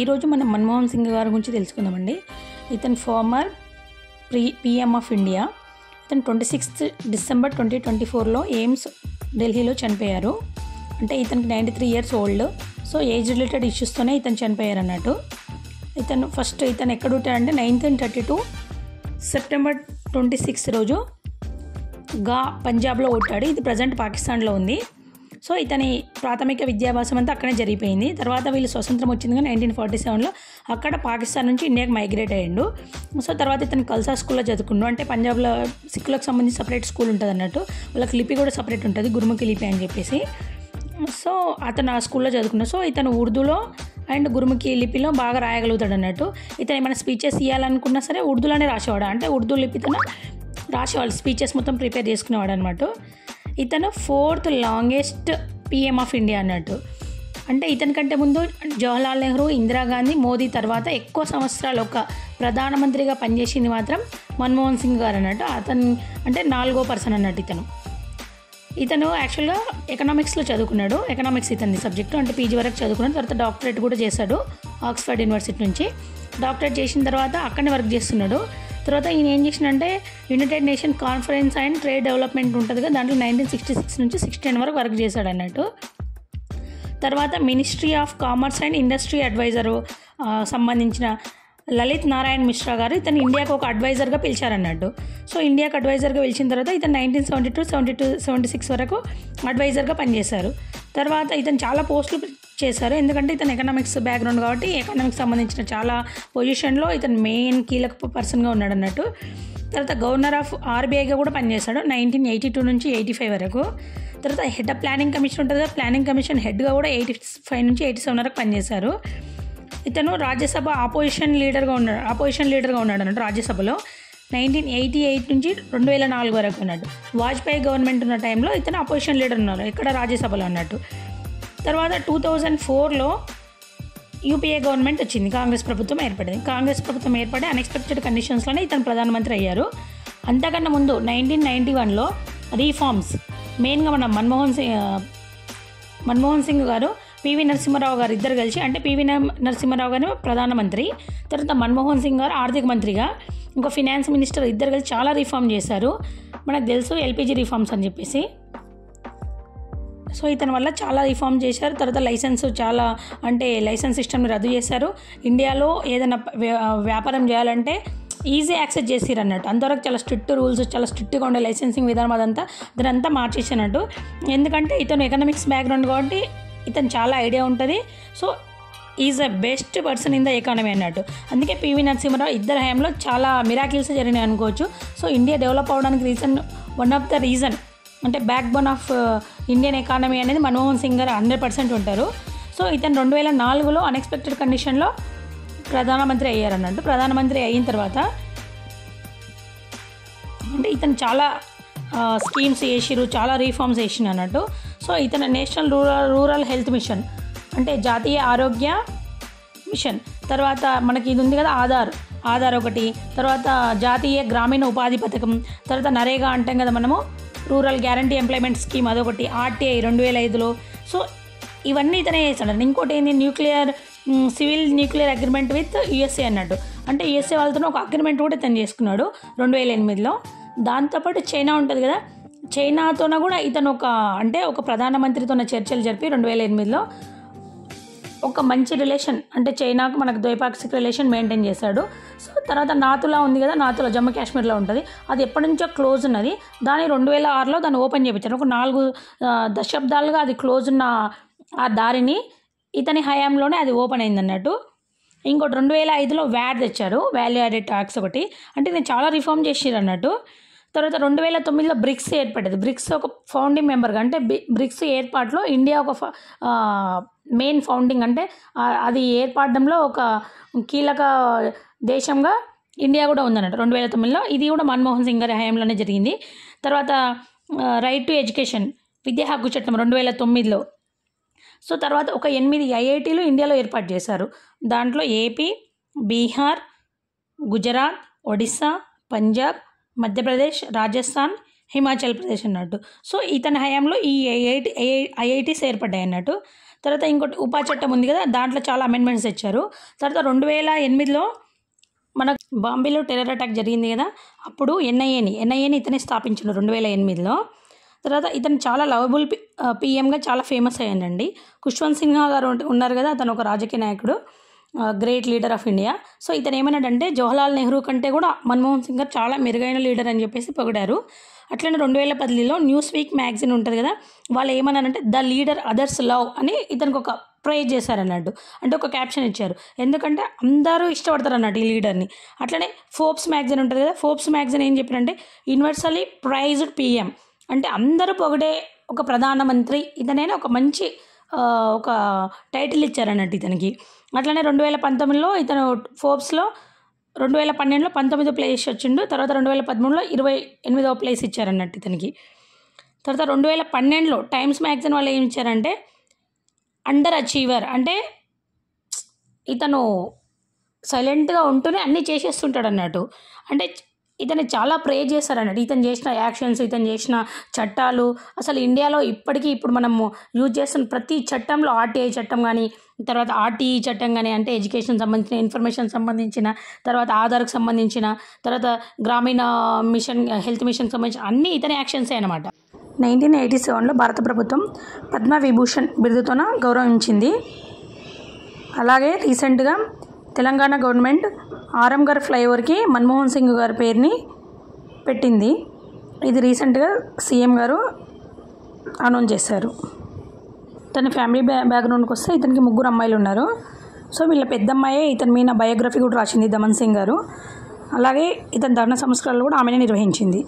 ఈరోజు మనం మన్మోహన్ సింగ్ గారి గురించి తెలుసుకుందామండి. ఇతను ఫార్మర్ పిఎం ఆఫ్ ఇండియా. ఇతను 26 డిసెంబర్ 2024లో ఎయిమ్స్ ఢిల్లీలో చనిపోయారు. అంటే ఇతనికి 93 years old. So age related ఇష్యూస్తోనే ఇతను చనిపోయారు అన్నట్టు. ఇతను ఎక్కడ ఉంటాడంటే 1932 సెప్టెంబర్ 26 రోజు పంజాబ్లో పుట్టాడు. ఇది ప్రజెంట్ పాకిస్తాన్లో ఉంది. సో ఇతని ప్రాథమిక విద్యాభ్యాసం అంతా అక్కడే జరిగిపోయింది. తర్వాత వీళ్ళు స్వతంత్రం వచ్చింది 1947లో. అక్కడ పాకిస్తాన్ నుంచి ఇండియాకి మైగ్రేట్ అయ్యిండు. సో తర్వాత ఇతను కల్సా స్కూల్లో చదువుకున్నాడు. అంటే పంజాబ్లో సిక్కులకు సంబంధించి సపరేట్ స్కూల్ ఉంటుంది అన్నట్టు. వాళ్ళకి లిపి కూడా సపరేట్ ఉంటుంది, గురుముఖి లిపి అని చెప్పేసి. సో అతను ఆ స్కూల్లో చదువుకున్నాడు. సో ఇతను ఉర్దూలో అండ్ గురుముఖి లిపిలో బాగా రాయగలుగుతాడు అన్నట్టు. ఇతను ఏమైనా స్పీచెస్ ఇవ్వాలనుకున్నా సరే ఉర్దూలోనే రాసేవాడు. అంటే ఉర్దూ లిపితో రాసేవాళ్ళు, స్పీచెస్ మొత్తం ప్రిపేర్ చేసుకునేవాడు అనమాట. ఇతను 4th longest PM of India అన్నట్టు. అంటే ఇతని కంటే ముందు జవహర్లాల్ నెహ్రూ, ఇందిరాగాంధీ, మోదీ తర్వాత ఎక్కువ సంవత్సరాలు ఒక ప్రధానమంత్రిగా పనిచేసింది మాత్రం మన్మోహన్ సింగ్ గారు అన్నట్టు. అతను అంటే 4వ పర్సన్ అన్నట్టు. ఇతను యాక్చువల్గా ఎకనామిక్స్లో చదువుకున్నాడు. ఎకనామిక్స్ ఇతని సబ్జెక్టు. అంటే పీజీ వరకు చదువుకున్నాడు. తర్వాత డాక్టరేట్ కూడా చేశాడు ఆక్స్ఫర్డ్ యూనివర్సిటీ నుంచి. డాక్టరేట్ చేసిన తర్వాత అక్కడనే వర్క్ చేస్తున్నాడు. తర్వాత ఈయన ఏం చేసిందంటే United nation conference and trade development ఉంటుంది కదా, దాంట్లో 1966 నుంచి 69 వరకు వర్క్ చేశాడు అన్నట్టు. తర్వాత ministry of commerce and industry adviser సంబంధించిన లలిత్ నారాయణ్ మిశ్రా గారు ఇతను ఇండియాకు ఒక అడ్వైజర్గా పిలిచారన్నట్టు. సో ఇండియాకు అడ్వైజర్గా పిలిచిన తర్వాత ఇతను 1972, 76 వరకు అడ్వైజర్గా పనిచేశారు. తర్వాత ఇతను చాలా పోస్టులు చేశారు. ఎందుకంటే ఇతను ఎకనామిక్స్ బ్యాక్గ్రౌండ్ కాబట్టి ఎకనామిక్స్ సంబంధించిన చాలా పొజిషన్లో ఇతను మెయిన్ కీలక పర్సన్గా ఉన్నాడు అన్నట్టు. తర్వాత గవర్నర్ ఆఫ్ ఆర్బీఐగా కూడా పనిచేశాడు 1982 నుంచి 85 వరకు. తర్వాత హెడ్ ఆఫ్ ప్లానింగ్ కమిషన్ ఉంటుంది కదా, ప్లానింగ్ కమిషన్ హెడ్గా కూడా 85 నుంచి 87 వరకు పనిచేశారు. ఇతను రాజ్యసభ ఆపోజిషన్ లీడర్గా ఉన్నాడు అన్నట్టు రాజ్యసభలో 1988 నుంచి 2004 వరకు అన్నట్టు. వాజ్పేయి గవర్నమెంట్ ఉన్న టైంలో ఇతను అపోజిషన్ లీడర్ ఉన్నారు ఇక్కడ రాజ్యసభలో అన్నట్టు. తర్వాత 2004లో యూపీఏ గవర్నమెంట్ వచ్చింది, కాంగ్రెస్ ప్రభుత్వం ఏర్పడింది. కాంగ్రెస్ ప్రభుత్వం ఏర్పడి అన్ఎక్స్పెక్టెడ్ కండిషన్స్లోనే ఇతను ప్రధానమంత్రి అయ్యారు. అంతకన్నా ముందు 1991లో రీఫార్మ్స్ మెయిన్గా మన మన్మోహన్ సింగ్ గారు, పివి నరసింహారావు గారు ఇద్దరు కలిసి, అంటే పివి నరసింహారావు గారు ప్రధానమంత్రి, తర్వాత మన్మోహన్ సింగ్ గారు ఆర్థిక మంత్రిగా, ఇంకో ఫినాన్స్ మినిస్టర్ ఇద్దరు కలిసి చాలా రిఫార్మ్ చేశారు. మనకు తెలుసు ఎల్పిజి రిఫార్మ్స్ అని చెప్పేసి. సో ఇతని వల్ల చాలా రిఫార్మ్ చేశారు. తర్వాత లైసెన్స్ సిస్టమ్ని రద్దు చేశారు. ఇండియాలో ఏదైనా వ్యాపారం చేయాలంటే ఈజీ యాక్సెస్ చేసిరు అన్నట్టు. అంతవరకు చాలా స్ట్రిక్ట్ రూల్స్, చాలా స్ట్రిక్ట్గా ఉండే లైసెన్సింగ్ విధానం దానంతా మార్చేసినట్టు. ఎందుకంటే ఇతను ఎకనామిక్స్ బ్యాక్గ్రౌండ్ కాబట్టి ఇతను చాలా ఐడియా ఉంటుంది. So is a best person in the economy అన్నట్టు. అందుకే పివి నరసింహారావు ఇద్దరు హయాంలో చాలా మిరాకిల్స్ జరిగినాయి అనుకోవచ్చు. సో ఇండియా డెవలప్ అవడానికి వన్ ఆఫ్ ద రీజన్ అంటే back bone of Indian economy అనేది మన్మోహన్ సింగ్ గారు 100% ఉంటారు. సో ఇతను 2004లో అన్ఎక్స్పెక్టెడ్ కండిషన్లో ప్రధానమంత్రి అయ్యారన్నట్టు. ప్రధానమంత్రి అయిన తర్వాత అంటే ఇతను చాలా స్కీమ్స్ చేసిరు, చాలా రీఫార్మ్స్ చేసిన అన్నట్టు. సో ఇతను నేషనల్ రూరల్ హెల్త్ మిషన్ అంటే జాతీయ ఆరోగ్య మిషన్, తర్వాత మనకి ఇది ఉంది కదా ఆధార్ ఒకటి, తర్వాత జాతీయ గ్రామీణ ఉపాధి పథకం, తర్వాత నరేగా అంటాం కదా మనము, రూరల్ గ్యారంటీ ఎంప్లాయ్మెంట్ స్కీమ్ అదొకటి, ఆర్టీఐ 2005లో. సో ఇవన్నీ ఇతనే చేస్తాడు. ఇంకోటి ఏంది, civil nuclear agreement with USA అన్నట్టు. అంటే యుఎస్ఏ వాళ్ళతో ఒక అగ్రిమెంట్ కూడా ఇతను చేసుకున్నాడు 2008లో. దాంతోపాటు చైనా ఉంటుంది కదా, చైనాతోన కూడా ఇతను ఒక ప్రధానమంత్రితో చర్చలు జరిపి 2008లో ఒక మంచి రిలేషన్, అంటే చైనాకు మనకు ద్వైపాక్షిక రిలేషన్ మెయింటైన్ చేశాడు. సో తర్వాత నాతులా ఉంది కదా, నాతులా జమ్మూ కాశ్మీర్లో ఉంటుంది, అది ఎప్పటి నుంచో క్లోజ్ ఉన్నది. దాన్ని 2006లో దాన్ని ఓపెన్ చేయించారు. ఒక 4 దశాబ్దాలుగా అది క్లోజ్ ఉన్న ఆ దారిని ఇతని హయాంలోనే అది ఓపెన్ అయింది అన్నట్టు. ఇంకోటి 2005లో వ్యాట్ తెచ్చారు, వాల్యూ యాడెడ్ ట్యాక్స్ ఒకటి. అంటే నేను చాలా రిఫార్మ్ చేసిరు అన్నట్టు. తర్వాత 2009లో బ్రిక్స్ ఏర్పడ్డది. బ్రిక్స్ ఒక ఫౌండింగ్ మెంబర్గా, అంటే బ్రిక్స్ ఏర్పాటులో ఇండియా ఒక మెయిన్ ఫౌండింగ్, అంటే అది ఏర్పడడంలో ఒక కీలక దేశంగా ఇండియా కూడా ఉందన్నట్టు 2009లో. ఇది కూడా మన్మోహన్ సింగ్ గారి హయాంలోనే జరిగింది. తర్వాత రైట్ టు ఎడ్యుకేషన్, విద్యా హక్కు చట్టం 2009లో. సో తర్వాత ఒక 8 ఐఐటీలు ఇండియాలో ఏర్పాటు చేశారు. దాంట్లో ఏపీ, బీహార్, గుజరాత్, ఒడిస్సా, పంజాబ్, మధ్యప్రదేశ్, రాజస్థాన్, హిమాచల్ ప్రదేశ్ అన్నట్టు. సో ఇతని హయాంలో ఈ ఐఐటీస్ ఏర్పడ్డాయి అన్నట్టు. తర్వాత ఇంకోటి ఉపా చట్టం ఉంది కదా, దాంట్లో చాలా అమెండ్మెంట్స్ తెచ్చారు. తర్వాత 2008లో మన బాంబేలో టెర్రర్ అటాక్ జరిగింది కదా, అప్పుడు ఎన్ఐఏని ఇతనే స్థాపించాడు 2008లో. తర్వాత ఇతను చాలా లవబుల్ పిఎంగా చాలా ఫేమస్ అయ్యానండి. ఖుష్వంత్ సిన్హా గారు ఉన్నారు కదా, అతను ఒక రాజకీయ నాయకుడు, great leader of India. So ఇతను ఏమన్నాడంటే జవహర్లాల్ నెహ్రూ కంటే కూడా మన్మోహన్ సింగ్ గారు చాలా మెరుగైన లీడర్ అని చెప్పేసి పొగిడారు. అట్లనే 2010లో న్యూస్ వీక్ మ్యాగజైన్ ఉంటుంది కదా, వాళ్ళు ఏమన్నారంటే ద లీడర్ అదర్స్ లవ్ అని ఇతనికి ఒక ప్రైజ్ చేశారన్నట్టు, అంటే ఒక క్యాప్షన్ ఇచ్చారు. ఎందుకంటే అందరూ ఇష్టపడతారు అన్నట్టు ఈ లీడర్ని. అట్లనే ఫోర్బ్స్ మ్యాగజైన్ ఉంటుంది కదా, ఫోర్బ్స్ మ్యాగజైన్ ఏం చెప్పారంటే యూనివర్సల్లీ ప్రైజ్డ్ పిఎం, అంటే అందరూ పొగిడే ఒక ప్రధానమంత్రి ఇతనైనా ఒక మంచి ఒక టైటిల్ ఇచ్చారన్నట్టు ఇతనికి. అట్లనే 2019లో ఇతను ఫోర్బ్స్లో 2012లో 19వ ప్లేస్ వచ్చిండు. తర్వాత 2013లో 28వ ప్లేస్ ఇచ్చారన్నట్టు ఇతనికి. తర్వాత 2012లో టైమ్స్ మ్యాగజైన్ వాళ్ళు ఏమి ఇచ్చారంటే అండర్ అచీవర్, అంటే ఇతను సైలెంట్గా ఉంటూనే అన్నీ చేసేస్తుంటాడు అన్నట్టు, అంటే ఇతను చాలా ప్రేజ్ చేస్తారన్నట్టు. ఇతను చేసిన యాక్షన్స్, ఇతను చేసిన చట్టాలు, అసలు ఇండియాలో ఇప్పటికీ ఇప్పుడు మనము యూజ్ చేస్తున్న ప్రతి చట్టంలో ఆర్టీఐ చట్టం కానీ, తర్వాత ఆర్టీఈ చట్టం కానీ, అంటే ఎడ్యుకేషన్ సంబంధించిన, ఇన్ఫర్మేషన్ సంబంధించిన, తర్వాత ఆధార్కు సంబంధించిన, తర్వాత గ్రామీణ మిషన్, హెల్త్ మిషన్ సంబంధించిన అన్నీ ఇతని యాక్షన్సే అనమాట. 1987లో భారత ప్రభుత్వం పద్మవిభూషణ్ బిరుదుతోన గౌరవించింది. అలాగే రీసెంట్గా తెలంగాణ గవర్నమెంట్ ఆరంఘర్ ఫ్లైఓవర్కి మన్మోహన్ సింగ్ గారి పేరుని పెట్టింది. ఇది రీసెంట్గా సీఎం గారు అనౌన్స్ చేశారు. తన ఫ్యామిలీ బ్యాక్గ్రౌండ్కి వస్తే ఇతనికి 3 అమ్మాయిలు ఉన్నారు. సో వీళ్ళ పెద్దమ్మాయే ఇతని మీద బయోగ్రఫీ కూడా రాసింది, దమన్ సింగ్ గారు. అలాగే ఇతని ధర్మ సంస్కరణలు కూడా ఆమెనే నిర్వహించింది.